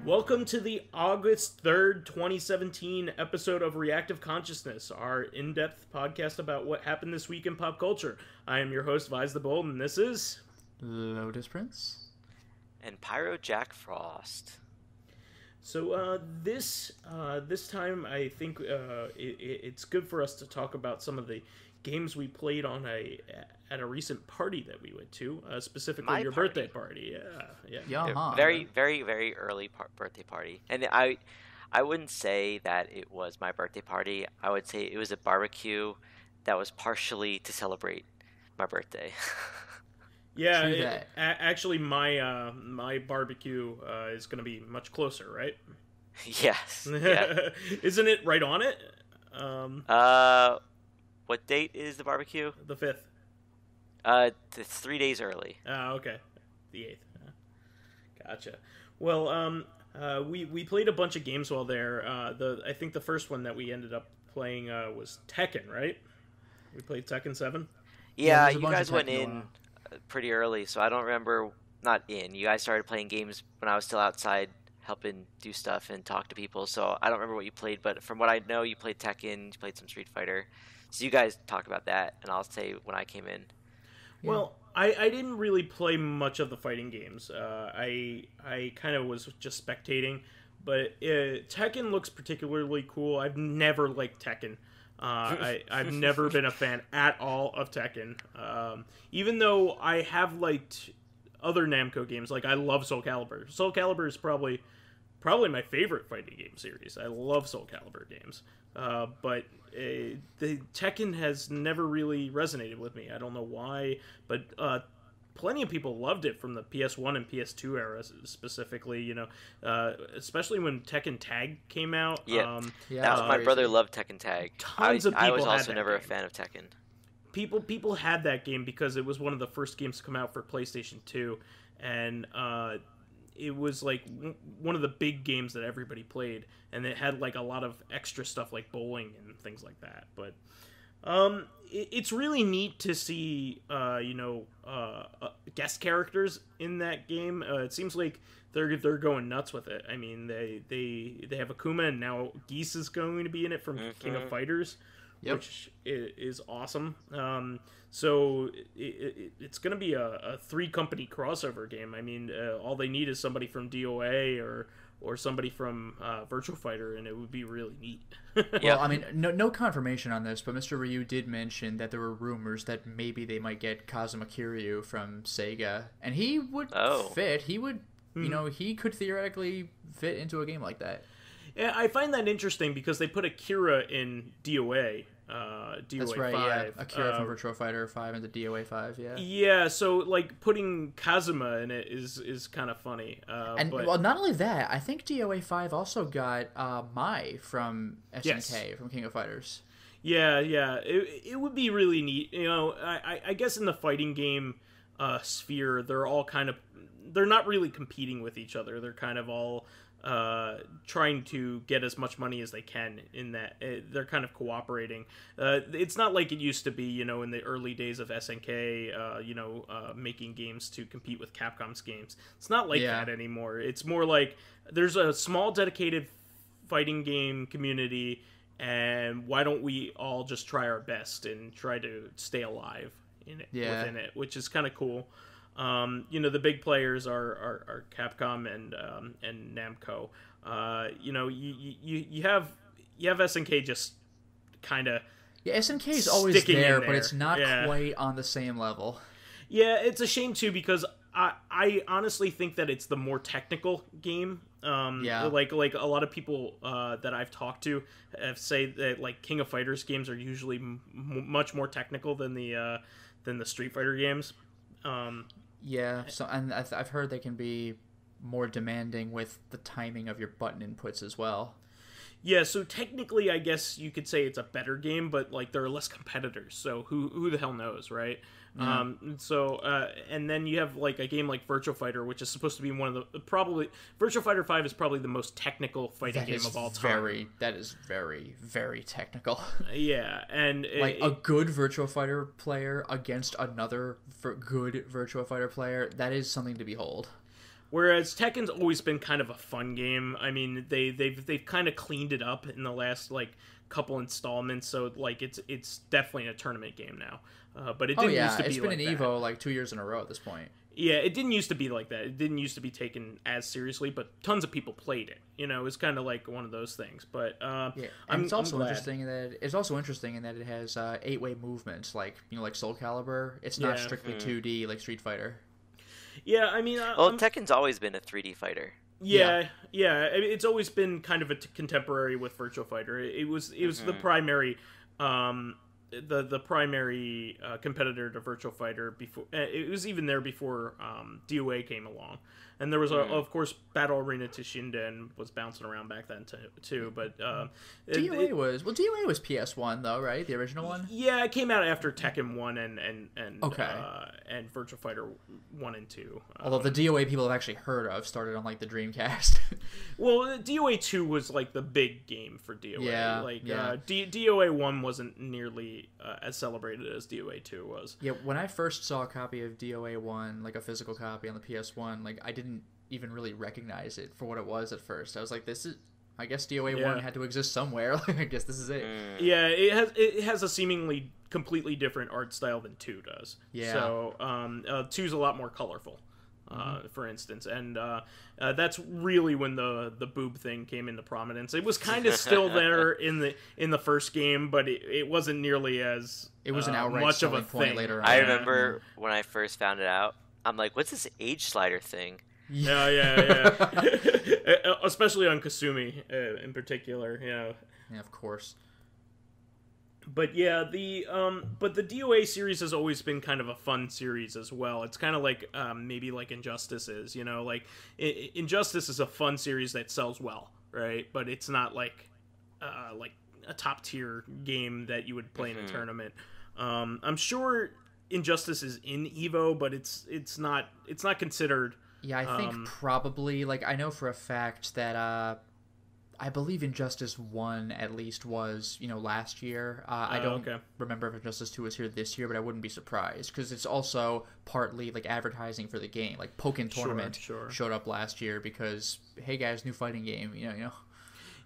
Welcome to the August 3rd, 2017 episode of Reactive Consciousness, our in-depth podcast about what happened this week in pop culture. I am your host, VyseTheBold, and this is... Lotus Prince. And PyroJackFrost. So this time I think it's good for us to talk about some of the games we played on at a recent party that we went to, specifically your birthday party. Yeah. Very, very, very early birthday party. And I wouldn't say that it was my birthday party. I would say it was a barbecue that was partially to celebrate my birthday. Yeah, actually my barbecue is going to be much closer, right? Yes. Yeah. Isn't it right on it? What date is the barbecue? The 5th. It's 3 days early. Oh, okay. The 8th. Gotcha. Well, we played a bunch of games while there. I think the first one that we ended up playing was Tekken, right? We played Tekken 7. Yeah, you guys went in pretty early, so I don't remember. Not in. You guys started playing games when I was still outside helping do stuff and talk to people, so I don't remember what you played, but from what I know, you played Tekken, you played some Street Fighter. So you guys talk about that, and I'll say when I came in. Yeah. Well, I didn't really play much of the fighting games. I kind of was just spectating, but Tekken looks particularly cool. I've never liked Tekken. I've never been a fan at all of Tekken. Even though I have liked other Namco games, like I love Soul Calibur. Soul Calibur is probably my favorite fighting game series. I love Soul Calibur games. But the Tekken has never really resonated with me. I don't know why, but plenty of people loved it from the PS1 and PS2 eras specifically, you know, especially when Tekken Tag came out. Yeah, that was my brother loved Tekken Tag. Tons of people I was also had never game. A fan of Tekken. People had that game because it was one of the first games to come out for PlayStation 2, and it was like one of the big games that everybody played, and it had like a lot of extra stuff like bowling and things like that. But it's really neat to see guest characters in that game. It seems like they're going nuts with it. I mean, they have Akuma, and now Geese is going to be in it from King of Fighters. Yep. Which is awesome. So it's going to be a 3-company crossover game. I mean, all they need is somebody from DOA or somebody from Virtua Fighter, and it would be really neat. Yeah, well, I mean, no confirmation on this, but Mr. Ryu did mention that there were rumors that maybe they might get Kazuma Kiryu from Sega, and he would fit. He would, he could theoretically fit into a game like that. Yeah, I find that interesting because they put Akira in DOA. That's right, 5. yeah. Akira from Virtua Fighter 5 into DOA 5, yeah. Yeah, so like putting Kazuma in it is kind of funny. Well, not only that, I think DOA 5 also got Mai from SNK, from King of Fighters. Yeah, it would be really neat. You know, I guess in the fighting game sphere, they're not really competing with each other. They're kind of all trying to get as much money as they can in that. They're kind of cooperating. It's not like it used to be, in the early days of SNK, making games to compete with Capcom's games. It's not like that anymore. It's more like there's a small dedicated fighting game community, and why don't we all just try our best and try to stay alive within it, which is kind of cool. The big players are Capcom and Namco. You have SNK just kind of SNK is always there, but it's not quite on the same level. Yeah, it's a shame too because I honestly think that it's the more technical game. Like a lot of people that I've talked to say that like King of Fighters games are usually much more technical than the Street Fighter games. And I've heard they can be more demanding with the timing of your button inputs as well. Yeah, so technically, I guess you could say it's a better game, but like there are less competitors, so who the hell knows, right? And then you have like a game like Virtua Fighter, which is supposed to be one of the Virtua Fighter 5 is probably the most technical fighting game of all time. That is very, very technical. Yeah, and a good Virtua Fighter player against another good Virtua Fighter player, that is something to behold. Whereas Tekken's always been kind of a fun game. I mean, they've kind of cleaned it up in the last like couple installments, so like it's definitely a tournament game now. But it didn't used to be. It's been like an Evo like 2 years in a row at this point. Yeah, it didn't used to be like that. It didn't used to be taken as seriously, but tons of people played it. You know, it's kind of like one of those things. But it's also interesting in that it has 8-way movements, like like Soul Calibur. It's not strictly 2D like Street Fighter. Yeah, I mean, Tekken's always been a 3D fighter. Yeah. It's always been kind of a contemporary with Virtua Fighter. It was the primary. The primary competitor to Virtua Fighter before it was even there before DOA came along, and there was of course Battle Arena Toshinden was bouncing around back then too. But DOA was PS1 though, right? The original one. Yeah, it came out after Tekken 1 and Virtua Fighter 1 and 2. Although the DOA people have actually heard of started on like the Dreamcast. Well, DOA 2 was like the big game for DOA. Yeah, DOA 1 wasn't nearly as celebrated as DOA 2 was. Yeah, when I first saw a copy of DOA 1, like a physical copy on the PS1, like I didn't even really recognize it for what it was at first. I was like, I guess DOA 1 had to exist somewhere. I guess this is it. Yeah, it has a seemingly completely different art style than 2 does. Yeah. So 2's a lot more colorful. For instance, and that's really when the boob thing came into prominence. It was kind of still there in the first game, but it wasn't nearly as it was an outright much of a point thing later on. I remember when I first found it out, I'm like, "What's this age slider thing?" Yeah. Especially on Kasumi in particular, Yeah, of course. But yeah, the DOA series has always been kind of a fun series as well. It's kind of like maybe like Injustice is, like Injustice is a fun series that sells well, right? But it's not like a top tier game that you would play in a tournament. I'm sure Injustice is in Evo, but it's not considered. Yeah, I think probably like I know for a fact that I believe Injustice 1 at least was, last year. I don't remember if Injustice 2 was here this year, but I wouldn't be surprised because it's also partly like advertising for the game. Like Pokken Tournament showed up last year because, hey guys, new fighting game,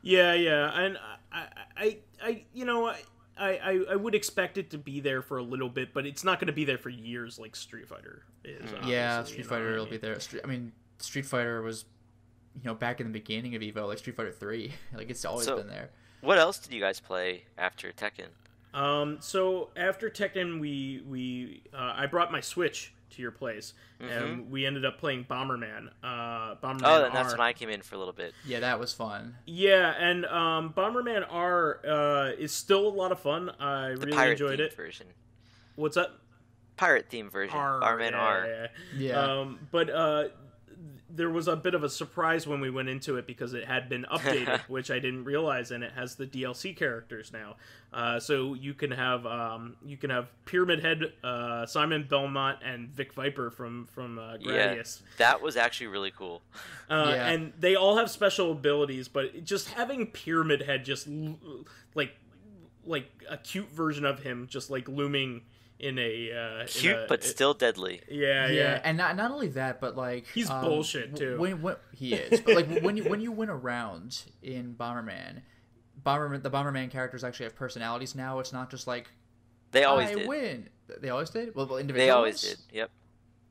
Yeah, and I would expect it to be there for a little bit, but it's not going to be there for years like Street Fighter is. Yeah, Street Fighter will be there. Street Fighter was, back in the beginning of Evo, like Street Fighter 3. Like, it's always been there. What else did you guys play after Tekken? So after Tekken, I brought my Switch to your place, and we ended up playing Bomberman. Bomberman R. That's when I came in for a little bit. Yeah, that was fun. Yeah, and Bomberman R is still a lot of fun. I really enjoyed it. Version. What's that? Pirate theme version. Bomberman R. Yeah. But there was a bit of a surprise when we went into it because it had been updated, which I didn't realize, and it has the DLC characters now. So you can have Pyramid Head, Simon Belmont, and Vic Viper from Gradius. Yeah, that was actually really cool. And they all have special abilities, but just having Pyramid Head just like a cute version of him, just like looming in a cute but still deadly. Yeah. And not only that, but like he's bullshit too. When he is, but like when you win a round in Bomberman, the Bomberman characters actually have personalities now. It's not just like they always did. Win. They always did. Well, individuals. They always did. Yep.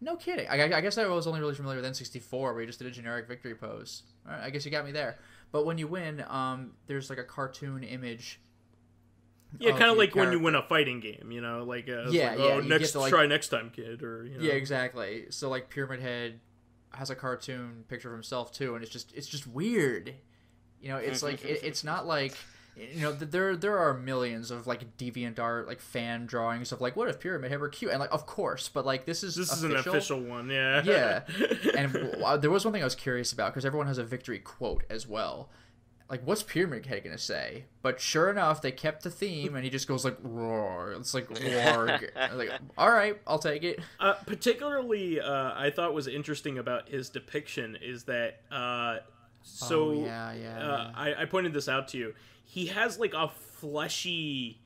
No kidding. I guess I was only really familiar with N64, where you just did a generic victory pose. All right, I guess you got me there. But when you win, there's like a cartoon image. Yeah, kind of like when you win a fighting game, try next time, kid, or Yeah, exactly. So like Pyramid Head has a cartoon picture of himself too, and it's just weird. It's like it's not like there are millions of like DeviantArt like fan drawings of like what if Pyramid Head were cute, and like of course, but like this is an official one, yeah. And there was one thing I was curious about because everyone has a victory quote as well. Like, what's Pyramid Head gonna say? But sure enough, they kept the theme, and he just goes like, roar. It's like, warg. Like, all right, I'll take it. Particularly, I thought was interesting about his depiction is that, I pointed this out to you. He has, like, a fleshy,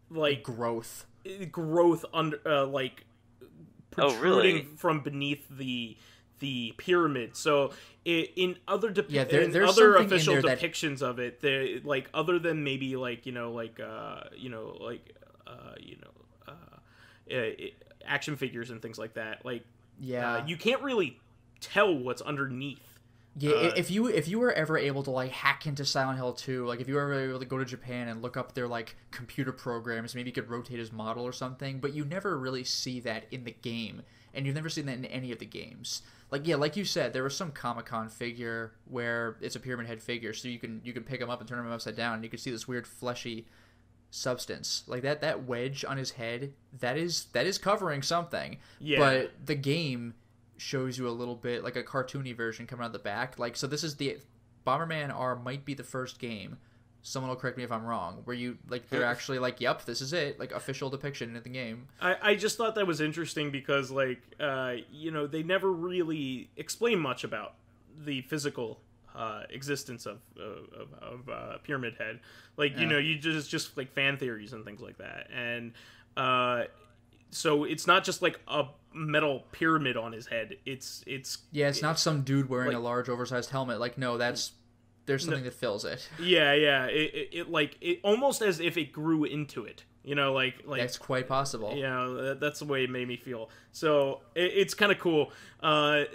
like... Growth under, like, protruding from beneath the the pyramid. So in other there's other official in there depictions of it, they, like, other than maybe action figures and things like that, like, you can't really tell what's underneath. Yeah, if you were ever able to, like, hack into Silent Hill 2, like, if you were ever able to go to Japan and look up their, like, computer programs, maybe you could rotate his model or something, but you never really see that in the game, and you've never seen that in any of the games. Like, yeah, like you said, there was some Comic-Con figure where it's a Pyramid Head figure, so you can pick him up and turn him upside down, and you can see this weird fleshy substance. Like, that wedge on his head, that is covering something. Yeah. But the game shows you a little bit like a cartoony version coming out the back. Like, so this is the Bomberman R might be the first game, someone will correct me if I'm wrong, where you, like, they're actually like, yep, this is it, like, official depiction in the game. I just thought that was interesting because, like, they never really explain much about the physical existence of Pyramid Head. Like, you just like fan theories and things like that. And so it's not just like a metal pyramid on his head. It's not some dude wearing a large oversized helmet. Like, no, there's something that fills it. Yeah. It almost as if it grew into it. Like that's quite possible. That's the way it made me feel. So it's kind of cool.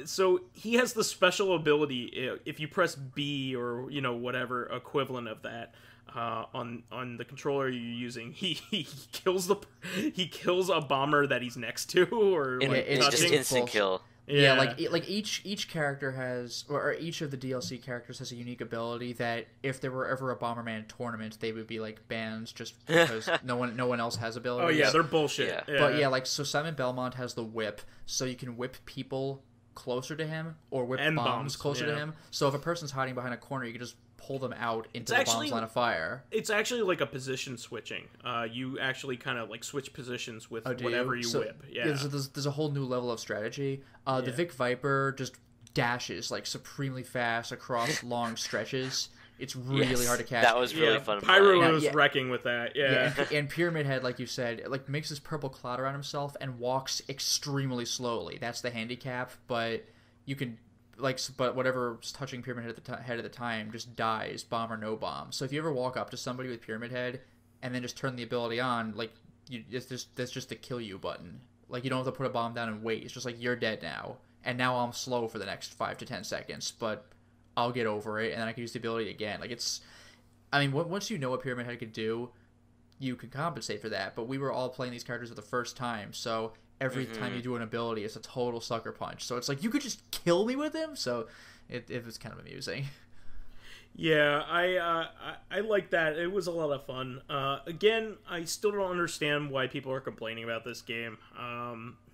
So he has the special ability, if you press B or whatever equivalent of that on the controller you're using, he kills a bomber that he's next to, or it's just instant kill. Yeah, like each character has, or each of the DLC characters has a unique ability that if there were ever a Bomberman tournament, they would be like bans just because no one else has abilities. Oh yeah, they're bullshit. Yeah. But yeah, like, so Simon Belmont has the whip, so you can whip people closer to him or whip bombs closer to him. So if a person's hiding behind a corner, you can just pull them out into the bomb's line of fire. It's actually like a position switching. You actually kind of like switch positions with whatever you whip. Yeah, so there's a whole new level of strategy. The Vic Viper just dashes like supremely fast across long stretches. It's really hard to catch. That was really fun. Pyro was wrecking with that. Yeah, and Pyramid Head, like you said, like makes this purple cloud around himself and walks extremely slowly. That's the handicap, but you can. But whatever's touching Pyramid Head at the time just dies, bomb or no bomb. So if you ever walk up to somebody with Pyramid Head and then just turn the ability on, like, that's just the kill you button. Like, you don't have to put a bomb down and wait. It's just like, you're dead now, and now I'm slow for the next 5 to 10 seconds, but I'll get over it, and then I can use the ability again. Like, once you know what Pyramid Head could do, you can compensate for that. But we were all playing these characters for the first time, so every time you do an ability, it's a total sucker punch. So it's like, you could just kill me with him. So it was kind of amusing. Yeah, I like that. It was a lot of fun. Again, I still don't understand why people are complaining about this game.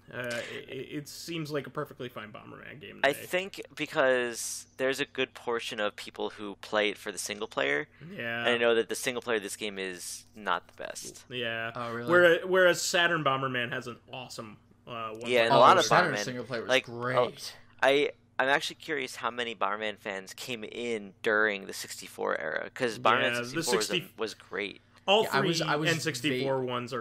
It seems like a perfectly fine Bomberman game today. I think because there's a good portion of people who play it for the single player. Yeah. And I know that the single player of this game is not the best. Yeah. Oh, really? Whereas Saturn Bomberman has an awesome one. Yeah, and a lot of Saturn Bomberman single player was great. I'm actually curious how many Bomberman fans came in during the 64 era, because Bomberman 64 was great. All three N64 ones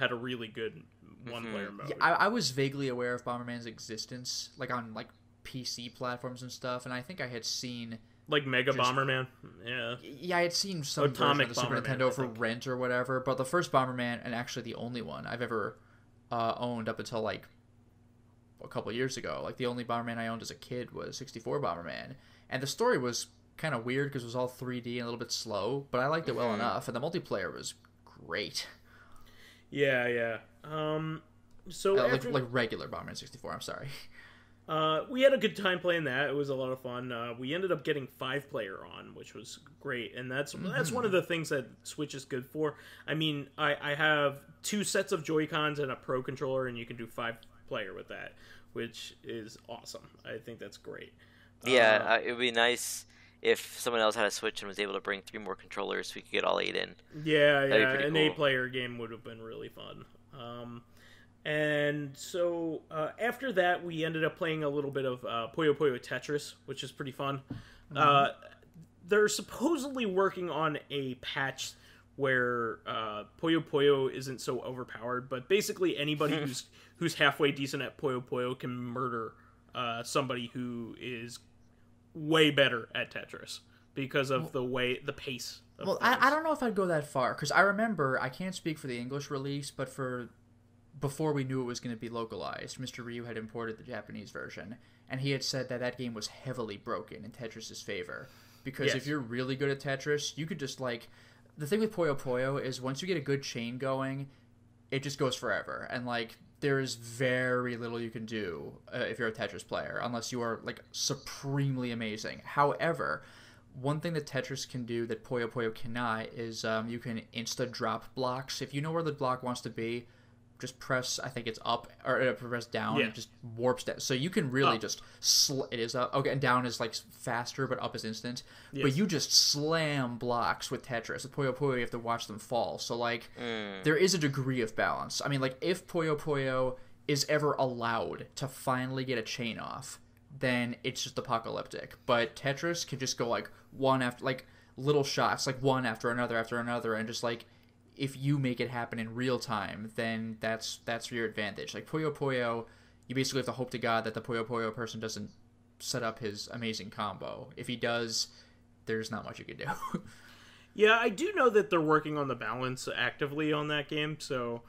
had a really good one-player mode. Yeah, I was vaguely aware of Bomberman's existence, like on like PC platforms and stuff, and I think I had seen like Mega Bomberman. Yeah, I had seen some Atomic version of the Super Nintendo for rent or whatever, but the first Bomberman, and actually the only one I've ever owned up until like a couple years ago, like the only Bomberman I owned as a kid was 64 Bomberman, and the story was kind of weird because it was all 3D and a little bit slow, but I liked it well enough, and the multiplayer was great. Yeah. So after, like regular Bomberman 64. I'm sorry. We had a good time playing that. It was a lot of fun. We ended up getting 5-player on, which was great, and that's one of the things that Switch is good for. I mean, I have 2 sets of Joy-Cons and a Pro controller, and you can do 5-player with that, which is awesome. I think that's great. Yeah, it would be nice if someone else had a Switch and was able to bring 3 more controllers, so we could get all 8 in. Yeah, an 8-player game would have been really fun. And so after that, we ended up playing a little bit of Puyo Puyo Tetris, which is pretty fun. They're supposedly working on a patch where Puyo Puyo isn't so overpowered, but basically anybody who's halfway decent at Puyo Puyo can murder somebody who is way better at Tetris because of the pace. Well, I don't know if I'd go that far, because I remember, I can't speak for the English release, but before we knew it was going to be localized, Mr. Ryu had imported the Japanese version, and he had said that game was heavily broken in Tetris's favor. Because if you're really good at Tetris, you could just, like... The thing with Puyo Puyo is once you get a good chain going, it just goes forever. And, like, there is very little you can do if you're a Tetris player, unless you are, like, supremely amazing. However, one thing that Tetris can do that Puyo Puyo cannot is you can insta-drop blocks. If you know where the block wants to be, just press, I think it's up, or press down, and it just warps that. So you can really just... it is up. Okay, and down is, like, faster, but up is instant. Yes. But you just slam blocks with Tetris. With Puyo Puyo, you have to watch them fall. So, like, there is a degree of balance. I mean, like, if Puyo Puyo is ever allowed to finally get a chain off, then it's just apocalyptic. But Tetris can just go, like, one after... Like, little shots, like, one after another, and just, like... If you make it happen in real time, then that's your advantage. Like Puyo Puyo, you basically have to hope to God that the Puyo Puyo person doesn't set up his amazing combo. If he does, there's not much you can do. Yeah, I do know that they're working on the balance actively on that game, so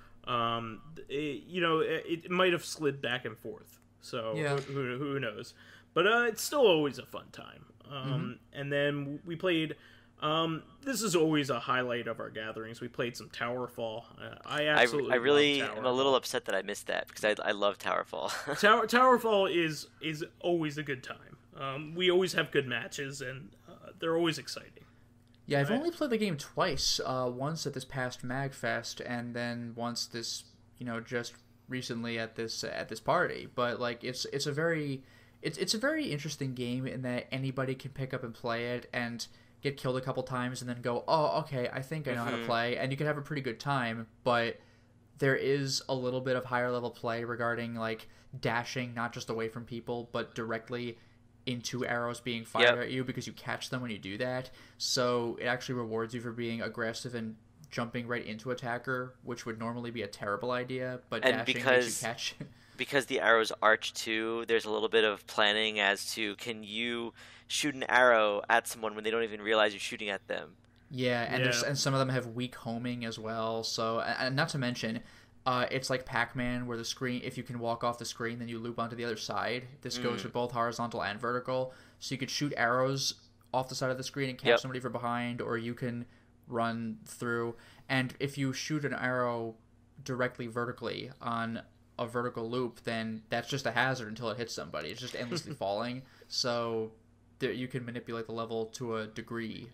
it might have slid back and forth. So who knows? But it's still always a fun time. And then we played. This is always a highlight of our gatherings. We played some Towerfall. I really love Towerfall. am a little upset that I missed that because I love Towerfall. Towerfall is always a good time. We always have good matches, and they're always exciting. Yeah, I've only played the game twice. Once at this past MagFest, and then once this, just recently at this party. But like, it's a very interesting game in that anybody can pick up and play it and get killed a couple times and then go, oh, okay, I think I know how to play, and you can have a pretty good time, but there is a little bit of higher level play regarding, like, dashing not just away from people, but directly into arrows being fired at you because you catch them when you do that. So it actually rewards you for being aggressive and jumping right into attacker, which would normally be a terrible idea, but dashing makes you catch. Because the arrows arch too, there's a little bit of planning as to, can you shoot an arrow at someone when they don't even realize you're shooting at them? Yeah, and some of them have weak homing as well. So, and not to mention, it's like Pac-Man, where the screen, if you can walk off the screen, then you loop onto the other side. This goes for both horizontal and vertical. So you could shoot arrows off the side of the screen and catch somebody from behind, or you can run through. And if you shoot an arrow directly vertically on a vertical loop, then that's just a hazard until it hits somebody. It's just endlessly falling. So you can manipulate the level to a degree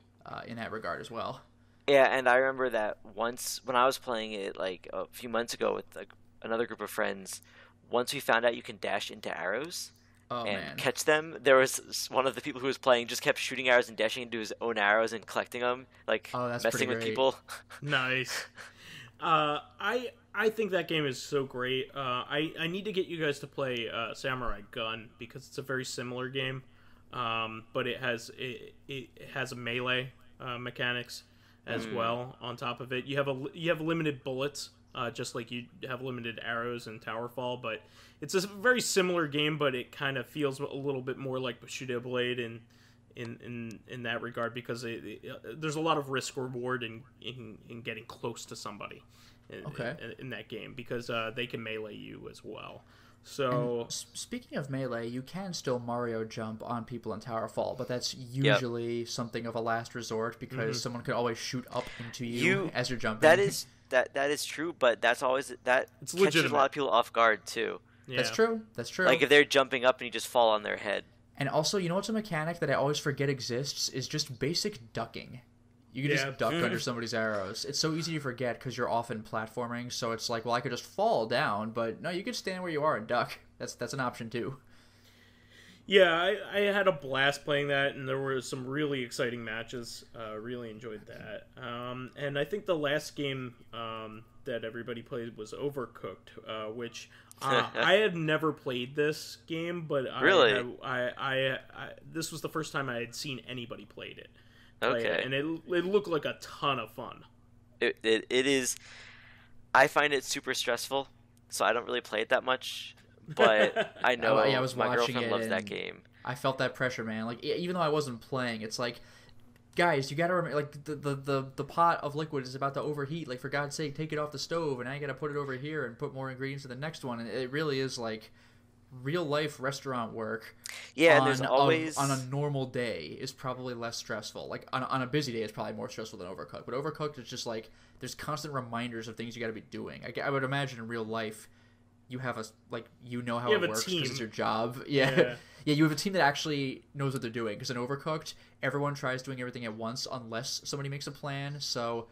in that regard as well. Yeah, and I remember that once when I was playing it like a few months ago with another group of friends, once we found out you can dash into arrows catch them, there was one of the people who was playing just kept shooting arrows and dashing into his own arrows and collecting them, like messing with people. Nice. I think that game is so great. I need to get you guys to play Samurai Gun because it's a very similar game, but it has a melee mechanics as well on top of it. You have limited bullets, just like you have limited arrows in Towerfall, but it's a very similar game, but it kind of feels a little bit more like Bushido Blade in that regard because there's a lot of risk reward in getting close to somebody. In that game because they can melee you as well. So speaking of melee, you can still Mario jump on people in Towerfall, but that's usually something of a last resort because someone could always shoot up into you as you're jumping. That is true, but that's always catches legitimate. A lot of people off guard too. Yeah. That's true. Like if they're jumping up and you just fall on their head. And also, you know what's a mechanic that I always forget exists is just basic ducking. You can just duck under somebody's arrows. It's so easy to forget because you're often platforming, so it's like, well, I could just fall down, but no, you could stand where you are and duck. That's an option too. Yeah, I had a blast playing that, and there were some really exciting matches. Really enjoyed that. And I think the last game that everybody played was Overcooked, which I had never played this game, but really? I this was the first time I had seen anybody played it. Okay. And it looked like a ton of fun. It is. I find it super stressful, so I don't really play it that much. but I know I was my watching girlfriend it loves that and game. I felt that pressure, man. Like, even though I wasn't playing, it's like, guys, you gotta remember, like, the pot of liquid is about to overheat. Like, for God's sake, take it off the stove, and now you gotta put it over here and put more ingredients in the next one. And it really is like real life restaurant work. Yeah, and there's always on a normal day is probably less stressful. Like on a busy day, it's probably more stressful than Overcooked. But Overcooked is just like there's constant reminders of things you got to be doing. I would imagine in real life, you have how it works because it's your job. Yeah. Yeah, you have a team that actually knows what they're doing. Because in Overcooked, everyone tries doing everything at once unless somebody makes a plan. So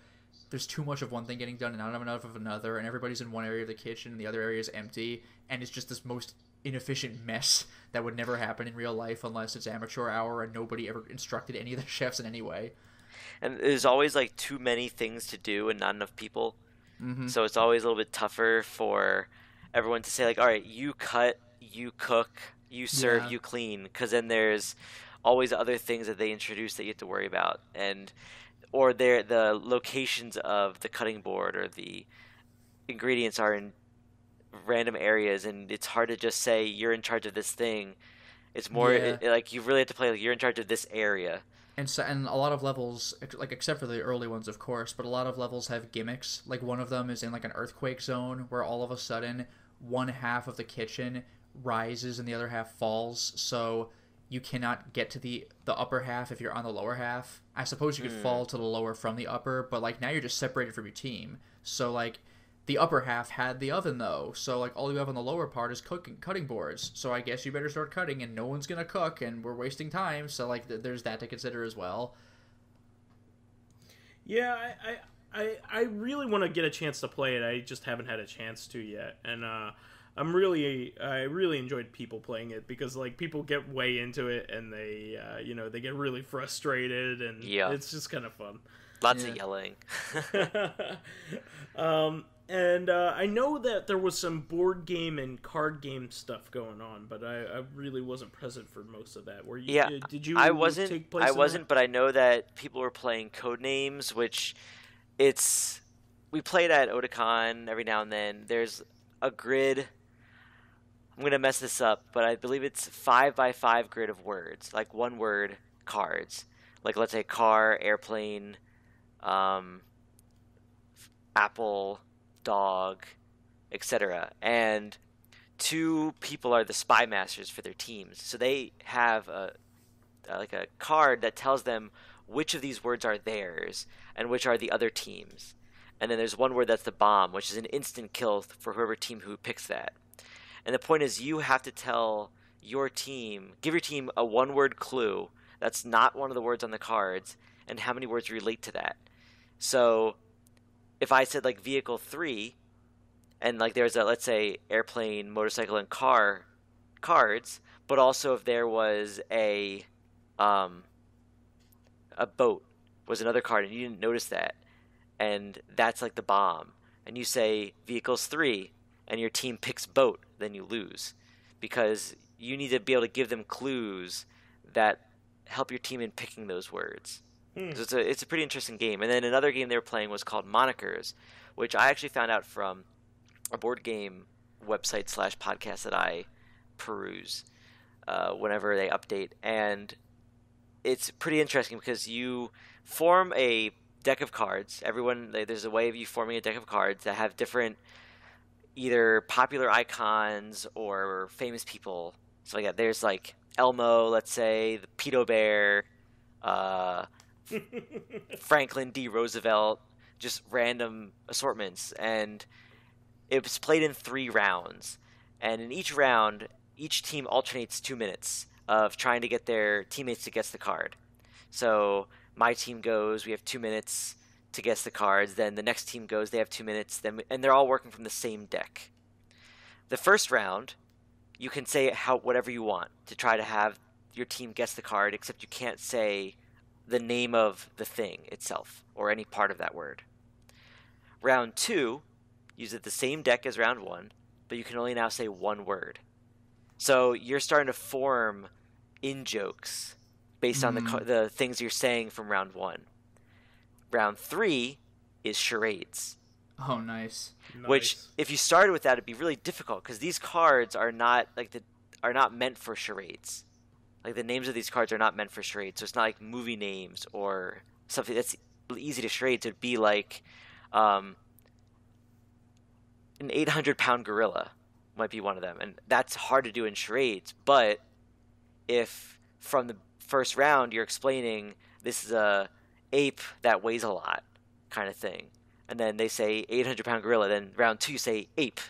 there's too much of one thing getting done and not enough of another, and everybody's in one area of the kitchen and the other area is empty, and it's just this most inefficient mess that would never happen in real life unless it's amateur hour and nobody ever instructed any of the chefs in any way. And there's always like too many things to do and not enough people. Mm-hmm. So it's always a little bit tougher for everyone to say like, all right, you cut, you cook, you serve, you clean, because then there's always other things that they introduce that you have to worry about, or the locations of the cutting board or the ingredients are in random areas, and it's hard to just say you're in charge of this thing. It's more like you really have to play like you're in charge of this area. And a lot of levels, like except for the early ones, of course, but a lot of levels have gimmicks. Like one of them is in like an earthquake zone where all of a sudden one half of the kitchen rises and the other half falls, so you cannot get to the upper half if you're on the lower half. I suppose you could fall to the lower from the upper, but like now you're just separated from your team. So like the upper half had the oven though, so like all you have on the lower part is cutting boards. So I guess you better start cutting, and no one's gonna cook, and we're wasting time. So like there's that to consider as well. Yeah, I really want to get a chance to play it. I just haven't had a chance to yet, and I really enjoyed people playing it because like people get way into it and they they get really frustrated, and it's just kind of fun. Lots of yelling. And I know that there was some board game and card game stuff going on, but I really wasn't present for most of that. Were you? Yeah, did you? I wasn't. Take place I wasn't, but I know that people were playing Codenames, which we played at Otakon every now and then. There's a grid. I'm gonna mess this up, but I believe it's 5x5 grid of words, like one word cards. Like let's say car, airplane, apple, dog, etc. And two people are the spy masters for their teams. So they have a card that tells them which of these words are theirs and which are the other team's. And then there's one word that's the bomb, which is an instant kill for whoever team who picks that. And the point is you have to tell your team, give your team a one-word clue that's not one of the words on the cards, and how many words relate to that. So if I said like vehicle 3, and like there's let's say airplane, motorcycle, and car cards, but also if there was a boat was another card and you didn't notice that, and that's like the bomb, and you say vehicles 3 and your team picks boat, then you lose, because you need to be able to give them clues that help your team in picking those words. So it's a pretty interesting game. And then another game they were playing was called Monikers, which I actually found out from a board game website / podcast that I peruse whenever they update. And it's pretty interesting because you form a deck of cards. There's a way of you forming a deck of cards that have different either popular icons or famous people. So yeah, there's like Elmo, let's say, the Pedo Bear, Franklin D. Roosevelt, just random assortments. And it was played in 3 rounds. And in each round, each team alternates 2 minutes of trying to get their teammates to guess the card. So my team goes, we have 2 minutes to guess the cards. Then the next team goes, they have 2 minutes. And they're all working from the same deck. The first round, you can say whatever you want to try to have your team guess the card, except you can't say the name of the thing itself or any part of that word. Round 2, use the same deck as round 1, but you can only now say one word. So you're starting to form in-jokes based on the things you're saying from round 1. Round 3 is charades. Oh, nice. Which, if you started with that, it'd be really difficult because these cards are not meant for charades. Like the names of these cards are not meant for charades, so it's not like movie names or something that's easy to charade. It'd be like an 800-pound gorilla might be one of them, and that's hard to do in charades. But if from the first round you're explaining this is a ape that weighs a lot kind of thing, and then they say 800-pound gorilla, then round 2 you say ape,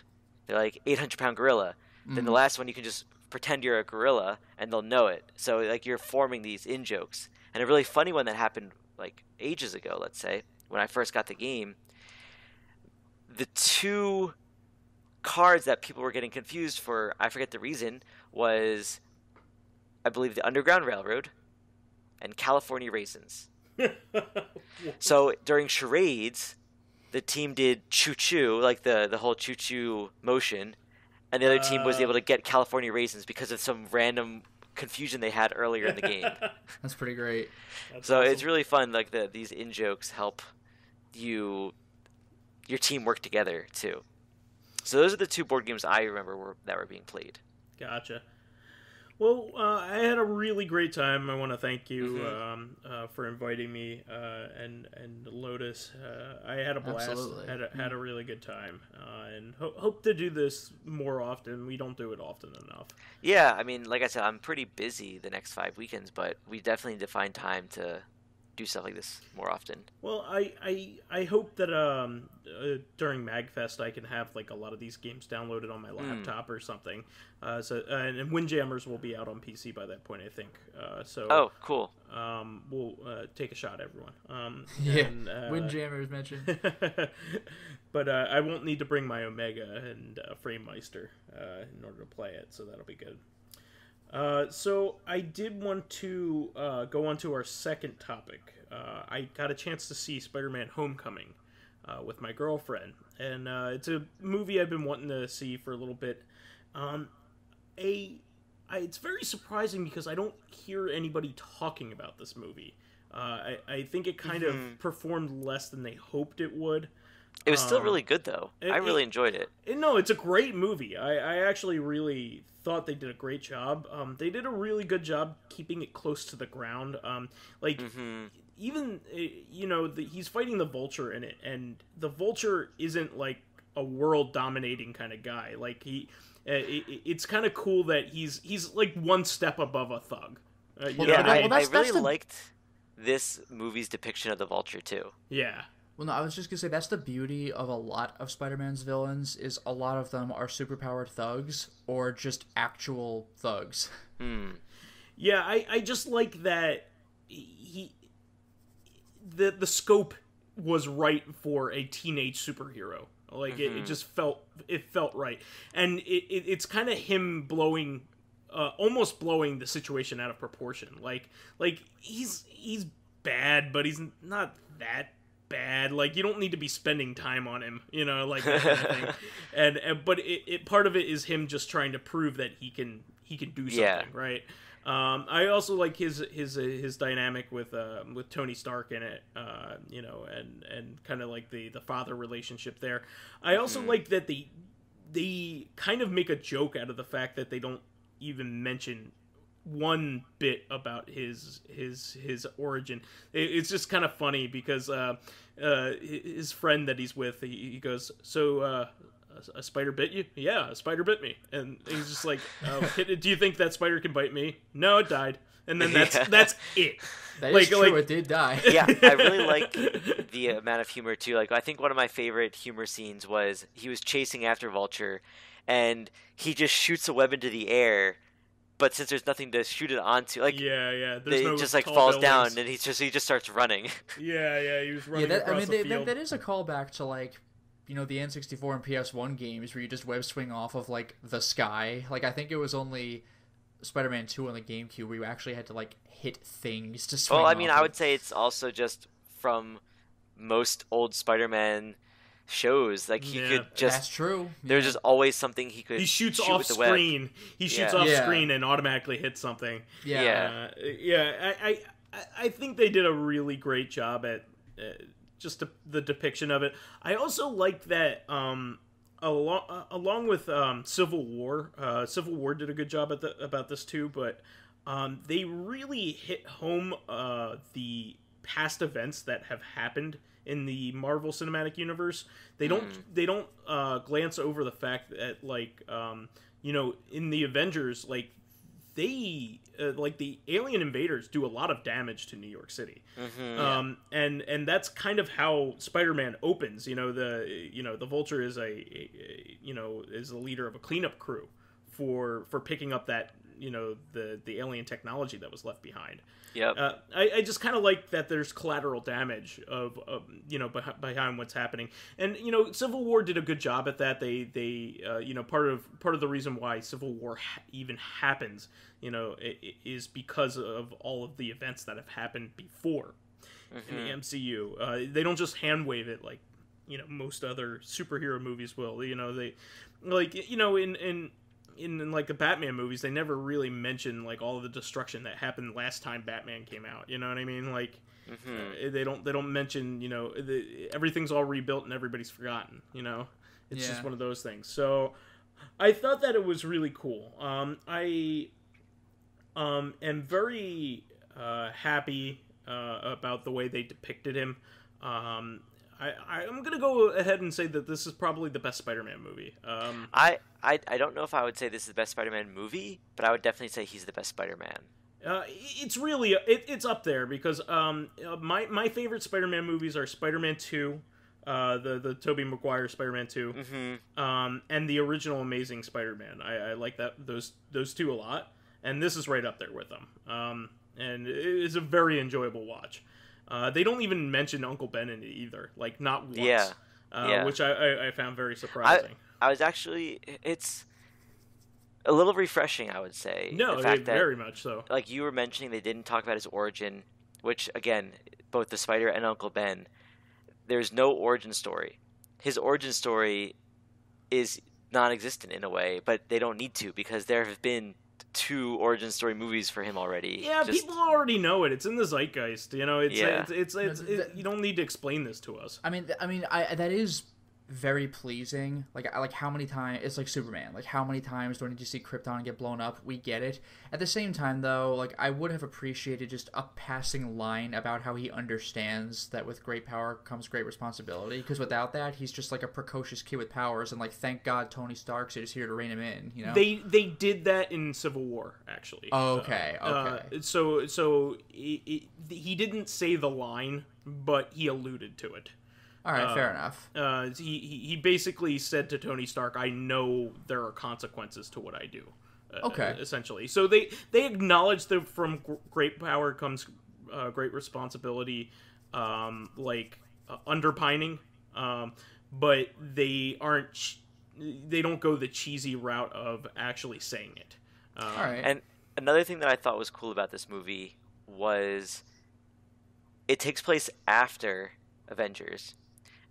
they're like 800-pound gorilla, then the last one you can just pretend you're a gorilla and they'll know it. So like you're forming these in-jokes. And a really funny one that happened like ages ago, let's say, when I first got the game, the two cards that people were getting confused for, I forget the reason, was I believe the Underground Railroad and California Raisins. So during charades, the team did choo-choo, like the whole choo-choo motion, and the other team was able to get California Raisins because of some random confusion they had earlier in the game. That's pretty great. That's awesome. It's really fun. Like these in-jokes help your team work together too. So those are the two board games I remember that were being played. Gotcha. Well, I had a really great time. I want to thank you for inviting me and Lotus. I had a blast. Absolutely. Had a really good time, and hope to do this more often. We don't do it often enough. Yeah, I mean, like I said, I'm pretty busy the next 5 weekends, but we definitely need to find time to do stuff like this more often. Well, I hope that during MagFest I can have like a lot of these games downloaded on my laptop or something. And Windjammers will be out on PC by that point, I think. Oh, cool. We'll take a shot, everyone. Windjammers mentioned. But I won't need to bring my Omega and FrameMeister in order to play it, so that'll be good. So I did want to go on to our second topic. I got a chance to see Spider-Man Homecoming with my girlfriend, and it's a movie I've been wanting to see for a little bit. It's very surprising because I don't hear anybody talking about this movie. I think it kind of performed less than they hoped it would. It was still really good, though. I really enjoyed it. No, it's a great movie. I actually really thought they did a great job. They did a really good job keeping it close to the ground. Even, he's fighting the Vulture in it, and the Vulture isn't, like, a world-dominating kind of guy. Like, it's kind of cool that he's, like, one step above a thug. I really liked this movie's depiction of the Vulture, too. Yeah. Well, no, I was just going to say, that's the beauty of a lot of Spider-Man's villains, is a lot of them are superpowered thugs, or just actual thugs. Yeah, I just like that the scope was right for a teenage superhero. Like, it just felt right. And it's kind of him almost blowing the situation out of proportion. Like he's bad, but he's not that bad. Like, you don't need to be spending time on him, like that kind of thing. But part of it is him just trying to prove that he can do something, right? I also like his dynamic with Tony Stark in it, and kind of like the father relationship there. I also like that they kind of make a joke out of the fact that they don't even mention one bit about his origin. It's just kind of funny because his friend that he's with, he goes, so a spider bit you? Yeah, a spider bit me. And he's just like, do you think that spider can bite me? No, it died. And then that's it. That is true, it did die. Yeah, I really like the amount of humor too. Like, I think one of my favorite humor scenes was he was chasing after Vulture, and he just shoots a web into the air. But since there's nothing to shoot it onto, like it just like falls down, and he just starts running. Yeah, he was running across the field. That is a callback to like, the N64 and PS1 games where you just web swing off of like the sky. Like, I think it was only Spider-Man 2 on the GameCube where you actually had to like hit things to swing. Well, I mean, I would say it's also just from most old Spider-Man shows. Like, he could just... That's true. There's just always something he could shoot off with the screen. Web. He shoots off screen and automatically hits something. Yeah. I think they did a really great job at just the depiction of it. I also like that along with Civil War. Civil War did a good job about this too, but they really hit home the past events that have happened in the Marvel Cinematic Universe. They don't glance over the fact that, like, in the Avengers, like, they like the alien invaders do a lot of damage to New York City. And that's kind of how Spider-Man opens. The Vulture is is the leader of a cleanup crew for picking up that the alien technology that was left behind. I just kind of like that there's collateral damage of behind what's happening. And Civil War did a good job at that. They part of the reason why Civil War even happens is because of all of the events that have happened before in the MCU. They don't just hand wave it like most other superhero movies will. They in like the Batman movies, they never really mention like all of the destruction that happened last time Batman came out. You know what I mean? Like they don't mention everything's all rebuilt and everybody's forgotten. It's just one of those things. So I thought that it was really cool. I am very happy about the way they depicted him. I'm gonna go ahead and say that this is probably the best Spider-Man movie. I don't know if I would say this is the best Spider-Man movie, but I would definitely say he's the best Spider-Man. It's really it's up there because my favorite Spider-Man movies are Spider-Man 2, the Tobey Maguire Spider-Man 2, and the original Amazing Spider-Man. I like those two a lot, and this is right up there with them. And it is a very enjoyable watch. They don't even mention Uncle Ben in it either, like not once. Which I found very surprising. I was actually, it's a little refreshing, I would say. No, the fact that, very much so. Like you were mentioning, they didn't talk about his origin, which again, both the Spider and Uncle Ben, there's no origin story. His origin story is non-existent in a way, but they don't need to because there have been 2 origin story movies for him already. Yeah, people already know it. It's in the zeitgeist. It's you don't need to explain this to us. I mean, that is very pleasing. Like how many times it's like Superman. Like how many times do I need to see Krypton get blown up? We get it. At the same time, though, like I would have appreciated just a passing line about how he understands that with great power comes great responsibility. Because without that, he's just like a precocious kid with powers. And like, thank God Tony Stark's is here to rein him in. They did that in Civil War, actually. Okay. So he didn't say the line, but he alluded to it. All right, fair enough. He basically said to Tony Stark, "I know there are consequences to what I do." Essentially, so they acknowledge that from great power comes great responsibility, underpining, but they aren't. They don't go the cheesy route of actually saying it. All right. And another thing that I thought was cool about this movie was it takes place after Avengers.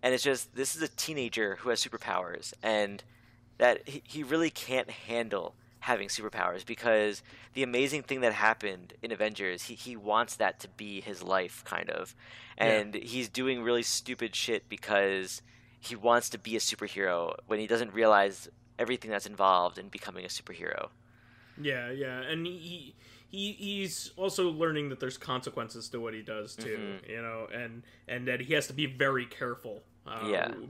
And it's just, this is a teenager who has superpowers, and that he really can't handle having superpowers because the amazing thing that happened in Avengers, he wants that to be his life, kind of. And he's doing really stupid shit because he wants to be a superhero when he doesn't realize everything that's involved in becoming a superhero. Yeah, and he's also learning that there's consequences to what he does too, and that he has to be very careful.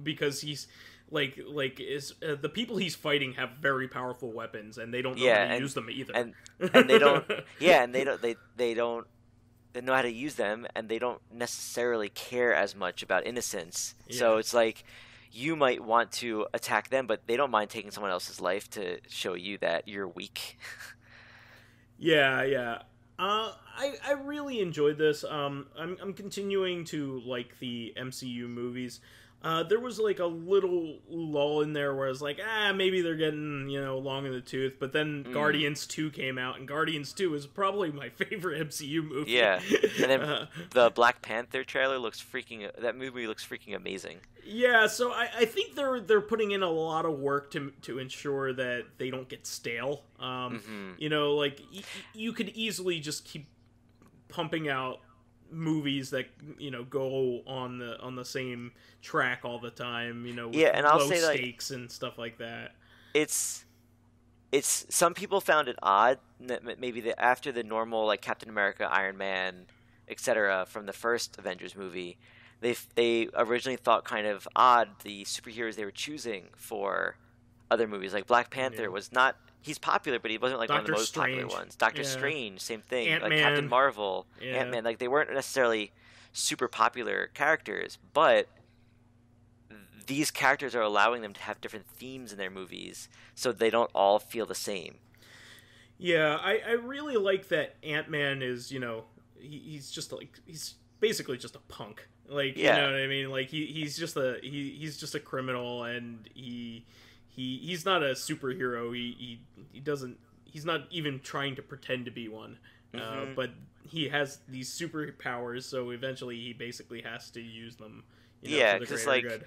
Because he's the people he's fighting have very powerful weapons, and they don't know how to use them either. And they don't. And they don't know how to use them, and they don't necessarily care as much about innocence. Yeah. So it's like you might want to attack them, but they don't mind taking someone else's life to show you that you're weak. Yeah. I really enjoyed this. I'm continuing to like the MCU movies. There was like a little lull in there where I was like, maybe they're getting, long in the tooth. But then Guardians 2 came out, and Guardians 2 is probably my favorite MCU movie. Yeah, and then the Black Panther trailer that movie looks freaking amazing. Yeah, so I think they're putting in a lot of work to ensure that they don't get stale. You could easily just keep pumping out movies that go on the same track all the time, with and I'll low say, stakes and stuff like that. It's some people found it odd that maybe after the normal like Captain America, Iron Man, etc. from the first Avengers movie, they originally thought kind of odd the superheroes they were choosing for other movies. Like Black Panther was not. He's popular, but he wasn't like one of the most popular ones. Doctor Strange, same thing. Ant-Man. Like Captain Marvel, Ant-Man. Like they weren't necessarily super popular characters, but these characters are allowing them to have different themes in their movies, so they don't all feel the same. Yeah, I really like that Ant-Man is, he's basically just a punk. Like, you know what I mean? Like he's just a criminal, and he's not a superhero. He's not even trying to pretend to be one. But he has these superpowers, so eventually he basically has to use them. For the greater good.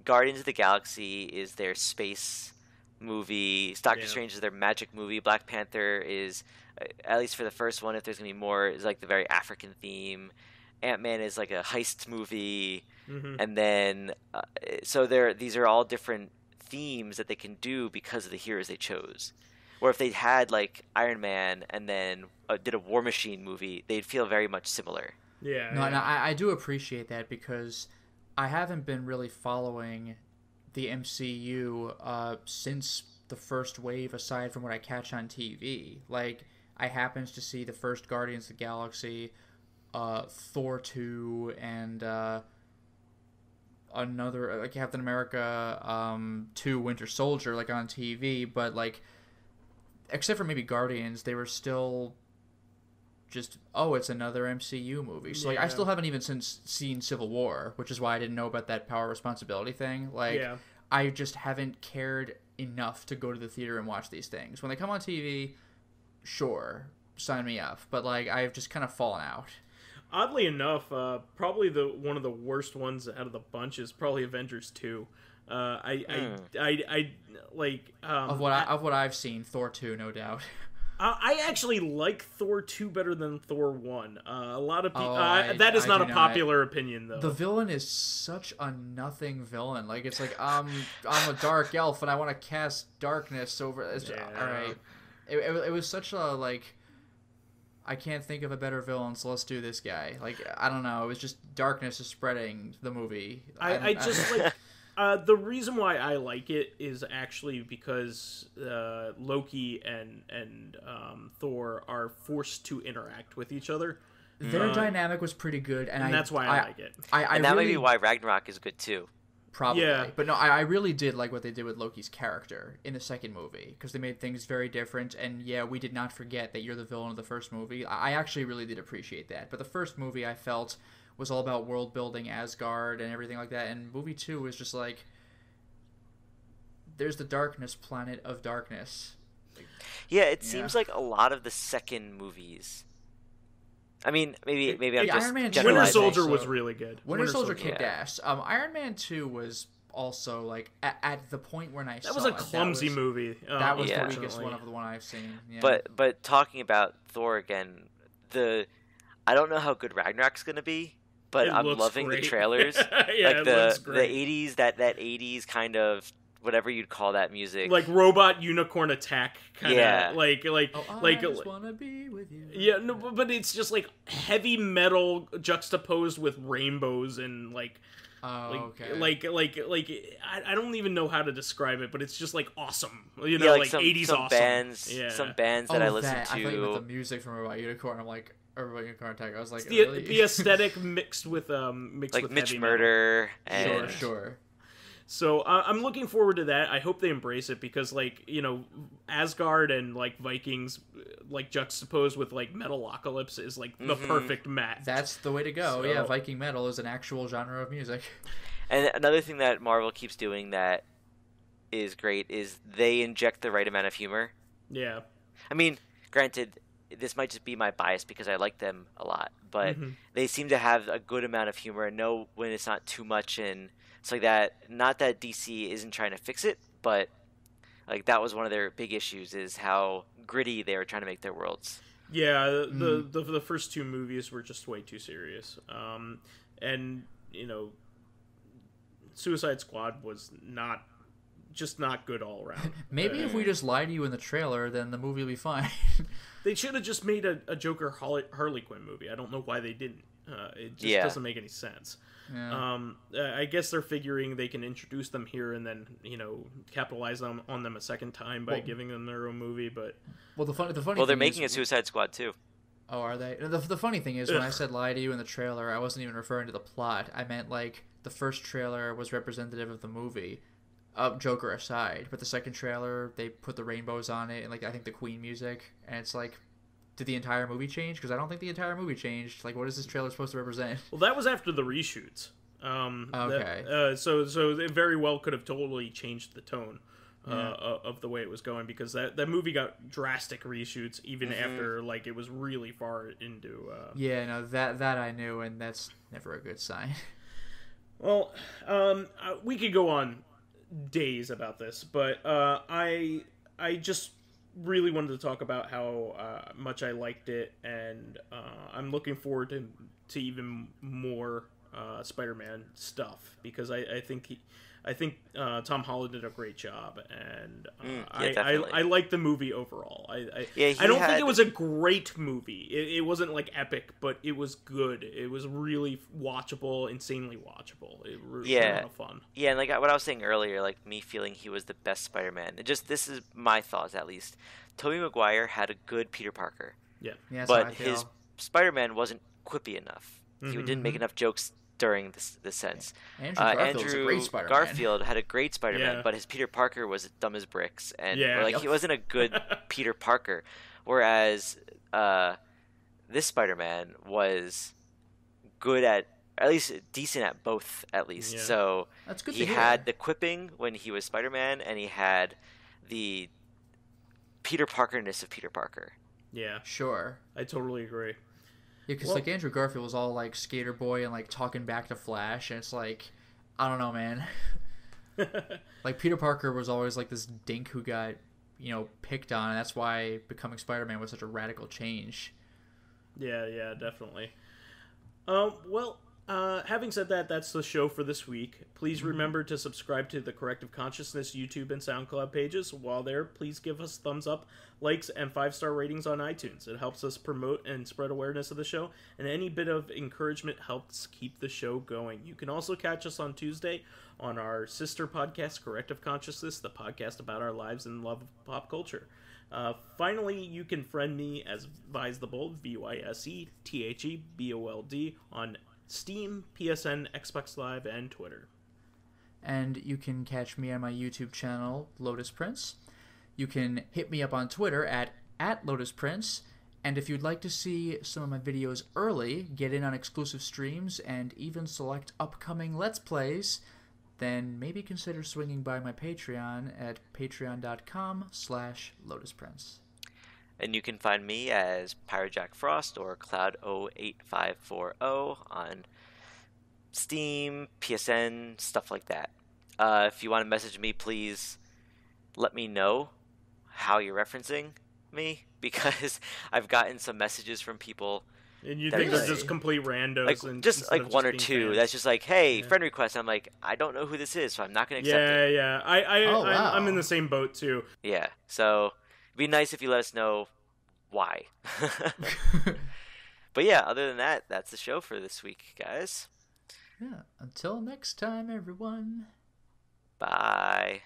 Guardians of the Galaxy is their space movie. Doctor Strange is their magic movie. Black Panther is, at least for the first one, if there's gonna be more, is like the very African theme. Ant-Man is like a heist movie, and then so these are all different themes that they can do because of the heroes they chose. Or if they had like Iron Man and then did a War Machine movie, they'd feel very much similar. Yeah. No, I do appreciate that, because I haven't been really following the MCU since the first wave, aside from what I catch on TV. Like, I happened to see the first Guardians of the Galaxy, Thor 2, and another Captain America 2 Winter Soldier, like, on TV, but like, except for maybe Guardians, they were still just, it's another MCU movie. So like, I still haven't even seen Civil War, which is why I didn't know about that power responsibility thing. Like, I just haven't cared enough to go to the theater and watch these things. When they come on TV, sure, sign me up. But like, I've just kind of fallen out. Oddly enough, probably one of the worst ones out of the bunch is probably Avengers 2. I like of what I've seen, Thor 2, no doubt. I actually like Thor 2 better than Thor 1. A lot of people that is not a popular opinion, though. The villain is such a nothing villain. Like, it's like, I'm a dark elf and I want to cast darkness over. All right, it was such a like, I can't think of a better villain, so let's do this guy. Like, I don't know. It was just darkness is spreading the movie. I just like. The reason why I like it is actually because Loki and Thor are forced to interact with each other. Their dynamic was pretty good, and that's why I like it. And that may be why Ragnarok is good too. Probably, but no, I really did like what they did with Loki's character in the second movie, because they made things very different. And we did not forget that you're the villain of the first movie. I actually really did appreciate that. But the first movie, I felt, was all about world building, Asgard, and everything like that. And movie 2 was just like, there's the darkness, planet of darkness. Yeah, it seems like a lot of the second movies. I mean, maybe I'm just Iron Man Winter Soldier was really good. Winter Soldier kicked ass. Iron Man 2 was also like at the point when I saw it. That was a clumsy movie. That was the weakest one of the one I've seen. Yeah. But talking about Thor again, I don't know how good Ragnarok's gonna be, but I'm loving the trailers. Like the 80s, that 80s kind of whatever you'd call that music, like robot unicorn attack kind of like I just wanna be with you. Yeah, no, but it's just like heavy metal juxtaposed with rainbows and like I don't even know how to describe it, but it's just like awesome, like some, 80s some awesome. Some bands that I listen to. I thought you meant the music from Robot Unicorn. I'm like, Robot Unicorn Attack. I was like, the aesthetic mixed with like Mitch heavy Murder and sure. So I'm looking forward to that. I hope they embrace it, because like, Asgard and like Vikings like juxtaposed with like Metalocalypse is like the perfect match. That's the way to go. So, Viking metal is an actual genre of music. And another thing that Marvel keeps doing that is great is they inject the right amount of humor. Yeah. I mean, granted, this might just be my bias because I like them a lot, but they seem to have a good amount of humor and know when it's not too much and it's like that. Not that DC isn't trying to fix it, but like that was one of their big issues, is how gritty they were trying to make their worlds. Yeah, the first two movies were just way too serious. And Suicide Squad was not good all around. Maybe if we just lie to you in the trailer, then the movie will be fine. They should have just made a Joker Harley Quinn movie. I don't know why they didn't. It just doesn't make any sense. Yeah. I guess they're figuring they can introduce them here and then capitalize on them a second time by giving them their own movie. But the funny well, they're making a Suicide Squad too. Oh, are they? The funny thing is, when I said lie to you in the trailer, I wasn't even referring to the plot. I meant like the first trailer was representative of the movie, Joker aside. But the second trailer, they put the rainbows on it and like I think the Queen music, and it's like, did the entire movie change? Because I don't think the entire movie changed. Like, what is this trailer supposed to represent? Well, that was after the reshoots. Okay. So it very well could have totally changed the tone of the way it was going, because that movie got drastic reshoots even after like it was really far into. Yeah, no, that I knew, and that's never a good sign. Well, we could go on days about this, but I just really wanted to talk about how much I liked it, and I'm looking forward to even more Spider-Man stuff, because I think Tom Holland did a great job, and I like the movie overall. I don't think it was a great movie. It wasn't like epic, but it was good. It was really watchable, insanely watchable. It was a lot of fun. Yeah, and like what I was saying earlier, like me feeling he was the best Spider-Man. This is my thoughts at least. Tobey Maguire had a good Peter Parker. Yeah, but his Spider-Man wasn't quippy enough. He didn't make enough jokes during this sense. Andrew Garfield had a great Spider-Man, but his Peter Parker was dumb as bricks, and he wasn't a good Peter Parker. Whereas this Spider-Man was good at least decent at both, at least. Yeah. So that's good. He had the quipping when he was Spider-Man, and he had the Peter Parker-ness of Peter Parker. Yeah, sure. I totally agree. Yeah, because like Andrew Garfield was all like skater boy and like talking back to Flash, and it's like, I don't know, man. Like Peter Parker was always like this dink who got picked on, and that's why becoming Spider-Man was such a radical change. Yeah, definitely. Having said that, that's the show for this week. Please remember to subscribe to the Corrective Consciousness YouTube and SoundCloud pages. While there, please give us thumbs up, likes, and 5-star ratings on iTunes. It helps us promote and spread awareness of the show, and any bit of encouragement helps keep the show going. You can also catch us on Tuesday on our sister podcast, Corrective Consciousness, the podcast about our lives and love of pop culture. Finally, you can friend me as VyseTheBold, VyseTheBold, on Steam, PSN, Xbox Live, and Twitter. And you can catch me on my YouTube channel, Lotus Prince. You can hit me up on Twitter at Lotus Prince. And if you'd like to see some of my videos early, get in on exclusive streams, and even select upcoming Let's Plays, then maybe consider swinging by my Patreon at patreon.com/LotusPrince. And you can find me as PyroJackFrost or Cloud08540 on Steam, PSN, stuff like that. If you want to message me, please let me know how you're referencing me, because I've gotten some messages from people. And you think they're just complete randos? Like, just like one or two. Fans. That's just like, hey, friend request. I'm like, I don't know who this is, so I'm not going to accept it. Yeah. I'm in the same boat too. Yeah. So it'd be nice if you let us know why. But yeah, other than that, that's the show for this week, guys. Yeah. Until next time, everyone. Bye.